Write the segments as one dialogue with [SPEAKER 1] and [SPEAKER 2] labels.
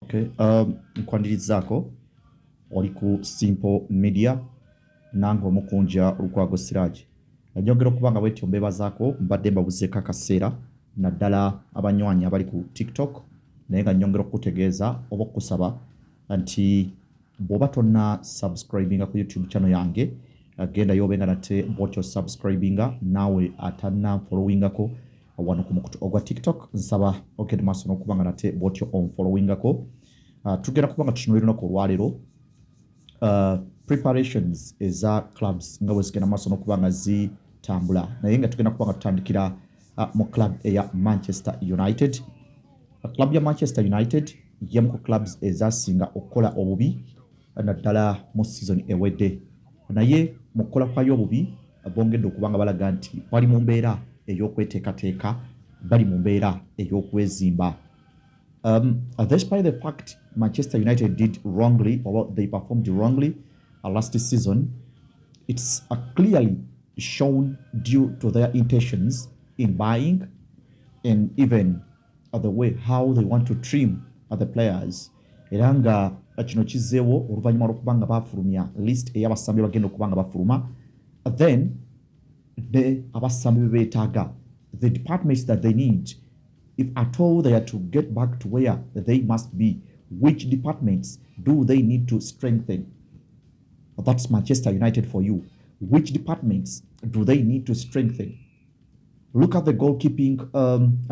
[SPEAKER 1] Okay, nkwandirizaako oli ku Simple Media nange omukunja Lukwago Siraj. Njogera okubanga bwetyo mbebazaako mbadde mbabuzeeko akaseera naddala abanywanyi abali ku TikTok naye nga njongera okukutegeeza oba okukusaba nti bw'oba tonna subscribinga ku YouTube channel yange genda yobenga nate bw'otyo subscribinga naawe atanna followingako wano ku mukutu ogwa TikTok nsaba okende maaso n'okubanga nate bw'otyo onfollowingako. Tugenda kubanga tutunuulira olunaku olwaleero preparations eza clubs nga bwe zigenda maaso n'okubanga zitambula naye nga tugenda kubanga tutandikira mu club eya Manchester United. Club ya Manchester United y'emu ku clubs ezasinga okukola obubi naddala mu season ewedde, naye mu kukola kwayo obubi bongedde okubanga balaga nti bali mu mbeera ey'okweteekateeka, bali mu mbeera ey'okwezimba. Despite the fact Manchester United did wrongly, or they performed wrongly last season, it's clearly shown due to their intentions in buying and even the way how they want to trim the players. Era nga kino kizzeewo oluvannyuma lw'okubanga bafulumya list ey'abasambi bagenda okubanga bafuluma, then abasambi be beetaaga, the departments that they need, if at all they are to get back to where they must be, which departments do they need to strengthen? That's Manchester United for you. Which departments do they need to strengthen? Look at the goalkeeping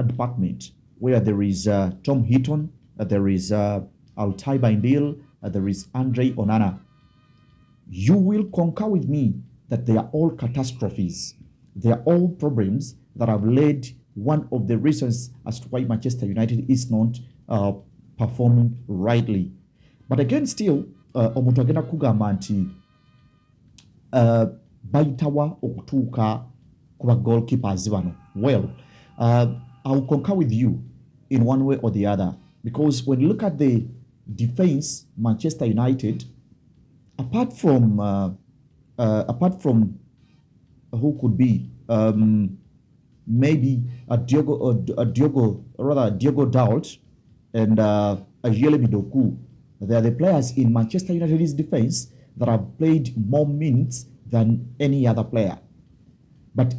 [SPEAKER 1] department, where there is Tom Heaton, there is Altay Bayindil, there is Andre Onana. You will concur with me that they are all catastrophes. They are all problems that have led one of the reasons as to why Manchester United is not performing rightly. But again, still, omuntu agenda kugamba nti bayitawa okutuuka ku ba goalkeepers bano. Well, I will concur with you in one way or the other, because when you look at the defense, Manchester United, apart from who could be maybe Diogo Dalot and Ayele Bidoku, they are the players in Manchester United's defense that have played more minutes than any other player. But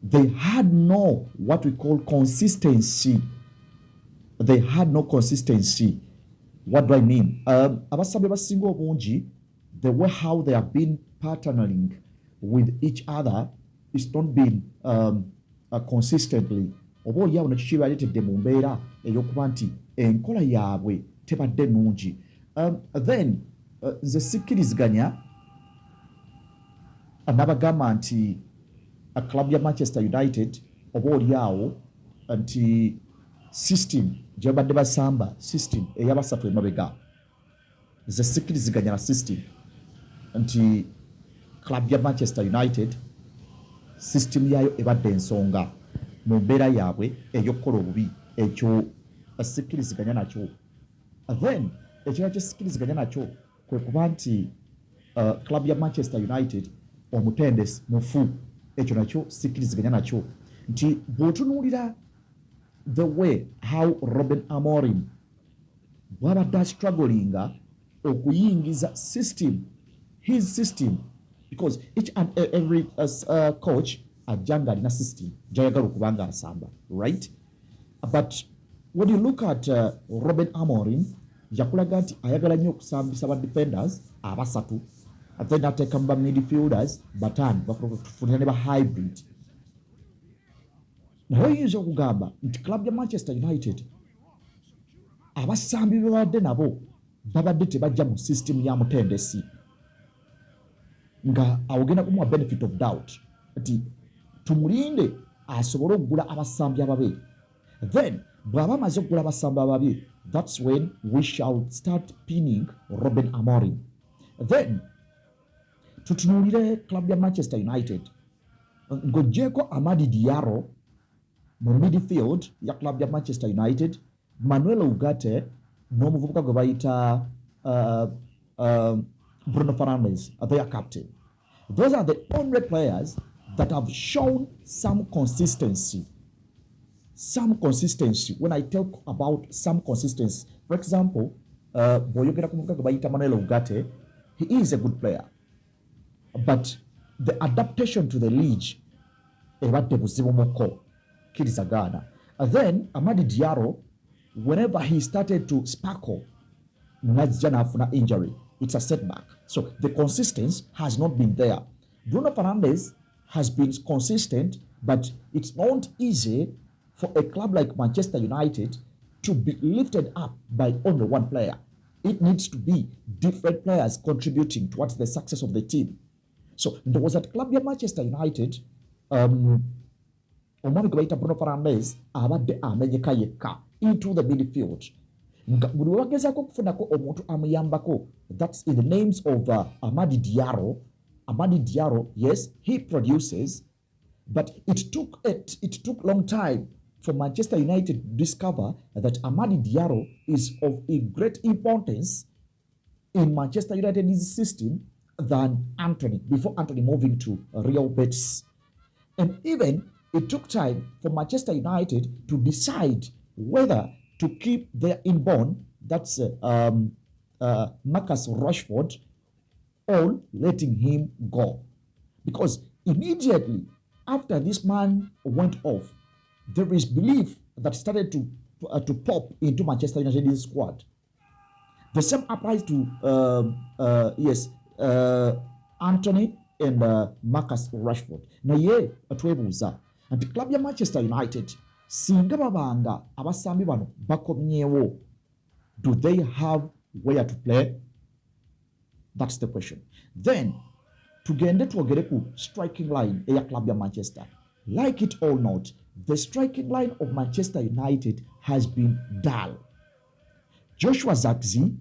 [SPEAKER 1] they had no what we call consistency. They had no consistency. What do I mean? Abasambi basinga obungi, the way how they have been partnering with each other is not been consistently. Oba oliawo nakyo kibaletedde mu mbeera ey'okuba nti enkola yaabwe tebadde nnungi. Then nze sikkiriziganya n'abagamba nti club ya Manchester United oba oliawo nti system gye babadde basamba, system ey'abasatu emabega, nze sikkiriziganya na system nti club ya Manchester United system yayo ebadde ensonga mu mbeera yaabwe ey'okukola obubi. Ekyo sikkiriziganya nakyo. Then ekirala kye sikkiriziganya nakyo kwe kuba nti club ya Manchester United omutendesi mufu. Ekyo nakyo sikkiriziganya nakyo nti bw'otunuulira the way how Ruben Amorim bw'abadde strugglinga okuyingiza system, his system, because each and every coach ajanga alina system gy'ayagala okubanga asamba, right? But when you look at Ruben Amorim, yakulaga nti ayagala nnyo okusambisa ba defenders abasatu, then ateekamu ba midfielders bataano bafunira ne ba hybrid. Naye oyinza okugamba nti club ya Manchester United abasambi be babadde nabo babadde tebajja mu system ya mutendesi, nga awogenda kumuwa benefit of doubt nti tumulinde asobole okugula abasambi ababe. Then bw'aba amaze okugula abasambi ababe, that's when we shall start pinning Ruben Amorim. Then tutunuulire club ya Manchester United ng'oggyeko Amadi Diallo mu midfield ya club ya Manchester United, Manuel Ugarte n'omuvubuka gwe bayita Bruno Fernandes, their captain. Those are the only players that have shown some consistency. Some consistency. When I talk about some consistency, For example, bw'oyogera ku muvubuka gwe bayita Manuel Ugarte, he is a good player, but the adaptation to the league ebadde buzibu muko kiriza Ghana. Then Amadi Diallo, whenever he started to sparkle, najja n'afuna injury. It's a setback. So the consistency has not been there. Bruno Fernandes has been consistent, but it's not easy for a club like Manchester United to be lifted up by only one player. It needs to be different players contributing towards the success of the team. So there was at club ya Manchester United, omwami gwe bayita Bruno Fernandes abadde amenyeka yekka into the midfield. Buli wagezaako okufunako omuntu amuyambako, that's in the names of Amadi Diallo. Amadi Diallo, yes, he produces, but it took long time for Manchester United to discover that Amadi Diallo is of a great importance in Manchester United's system than Anthony, before Anthony moving to Real Betis. And even it took time for Manchester United to decide whether to keep their inborn, that's Marcus Rashford, or letting him go. Because immediately after this man went off, there is belief that started to pop into Manchester United's squad. The same applies to Anthony and Marcus Rashford. Naye atwebuuza nti club ya Manchester United singa babanga abasambi bano bakomyewo, do they have where to play? That's the question. Then tugende twogere ku striking line eya club ya Manchester. Like it or not, the striking line of Manchester United has been dull. Joshua Zirkzee,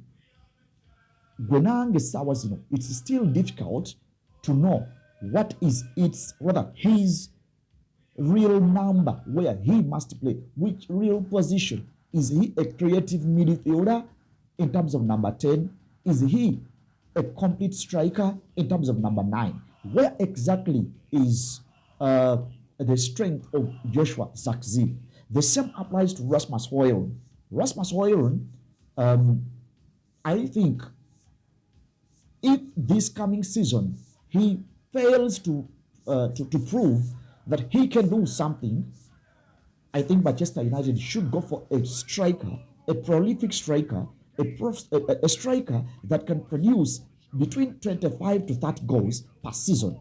[SPEAKER 1] gwenange sawa zino, it's still difficult to know what is whether his real number where he must play, which real position. Is he a creative midfielder in terms of number 10? Is he a complete striker in terms of number 9? Where exactly is the strength of Joshua Zirkzee? The same applies to Rasmus Højlund. Rasmus Højlund, I think if this coming season he fails to prove that he can do something, I think Manchester United should go for a striker, a prolific striker, a striker that can produce between 25 to 30 goals per season.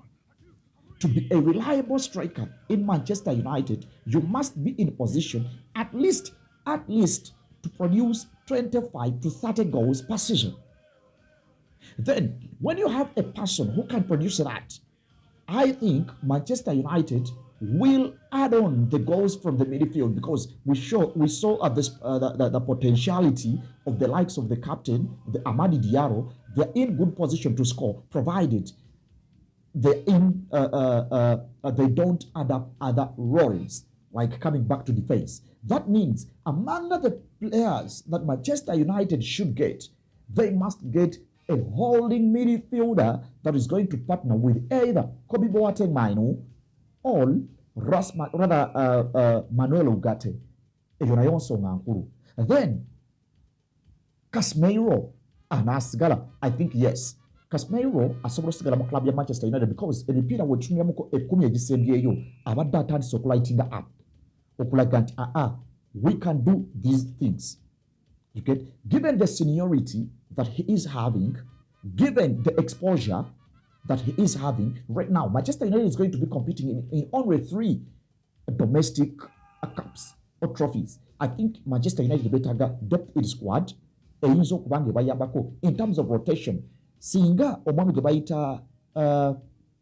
[SPEAKER 1] To be a reliable striker in Manchester United, you must be in a position at least to produce 25 to 30 goals per season. Then, when you have a person who can produce that, I think Manchester United will add on the goals from the midfield, because we saw at this the potentiality of the likes of the captain, the Amadi Diallo. They're in good position to score, provided they don't add up other roles like coming back to defense. That means among the players that Manchester United should get, they must get a holding midfielder that is going to partner with either Kobe Boateng Mainu or Manuel Ugarte. Then Casemiro anasigala, I think yes. Casemiro asobola osigala mu club ya Manchester United because emipiira wetunyamuko 10 egisembyeyo abadde atandise okulightinga up okulaga nti we can do these things. You get, given the seniority that he is having, given the exposure that he is having right now, Manchester United is going to be competing in only 3 domestic cups or trophies. I think Manchester United better get depth in squad eyinza okubange bayambako in terms of rotation. Singa omwami gwe bayita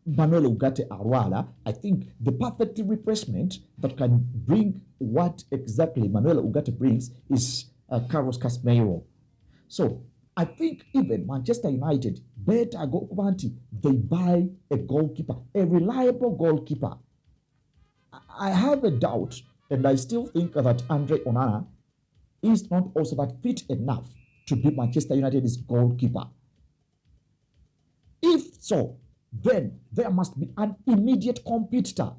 [SPEAKER 1] Manuel Ugarte arwala, I think the perfect replacement that can bring what exactly Manuel Ugarte brings is Carlos Casemiro. So I think even Manchester United better go kubanti they buy a goalkeeper, a reliable goalkeeper. I have a doubt, and I still think that Andre Onana is not also that fit enough to be Manchester United's goalkeeper. If so, then there must be an immediate competitor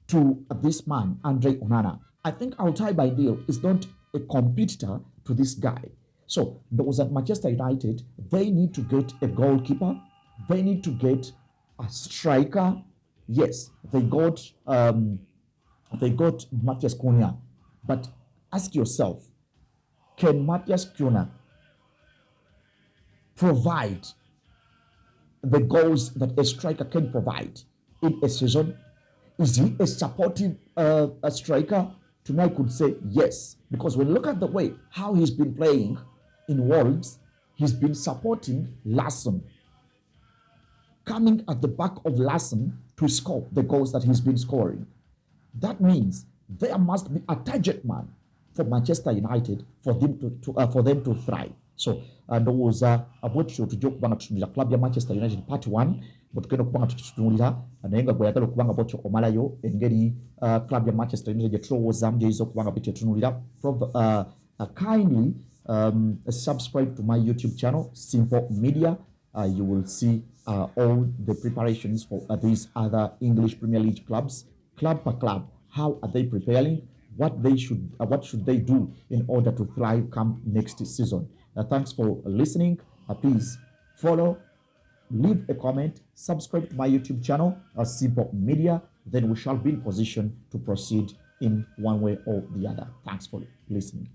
[SPEAKER 1] to this man, Andre Onana. I think Altai Baidil is not a competitor to this guy. So those at Manchester United, they need to get a goalkeeper, they need to get a striker. Yes, they got Mateus Cunha, but ask yourself, can Mateus Cunha provide the goals that a striker can provide in a season? Is he a supportive a striker? To me, I could say yes, because when you look at the way how he's been playing in Wolves, he's been supporting Larsson, coming at the back of Larsson to score the goals that he's been scoring. That means there must be a target man for Manchester United for them to thrive. So ndowooza bwetutyo tujja okuba nga tutunulira club ya Manchester United part 1 bwe tugenda okuba nga tukitunulira naye nga gweyagala okuba nga bwetyo omalayo engeri club ya Manchester United gye tulowoozaamu gyeyinza okuba nga bwetutunulira. Kindly subscribe to my YouTube channel, Simple Media. You will see all the preparations for these other English Premier League clubs, club per club. How are they preparing? What should they do in order to thrive come next season? Thanks for listening. Please follow, leave a comment, subscribe to my YouTube channel, Simple Media. Then we shall be in position to proceed in one way or the other. Thanks for listening.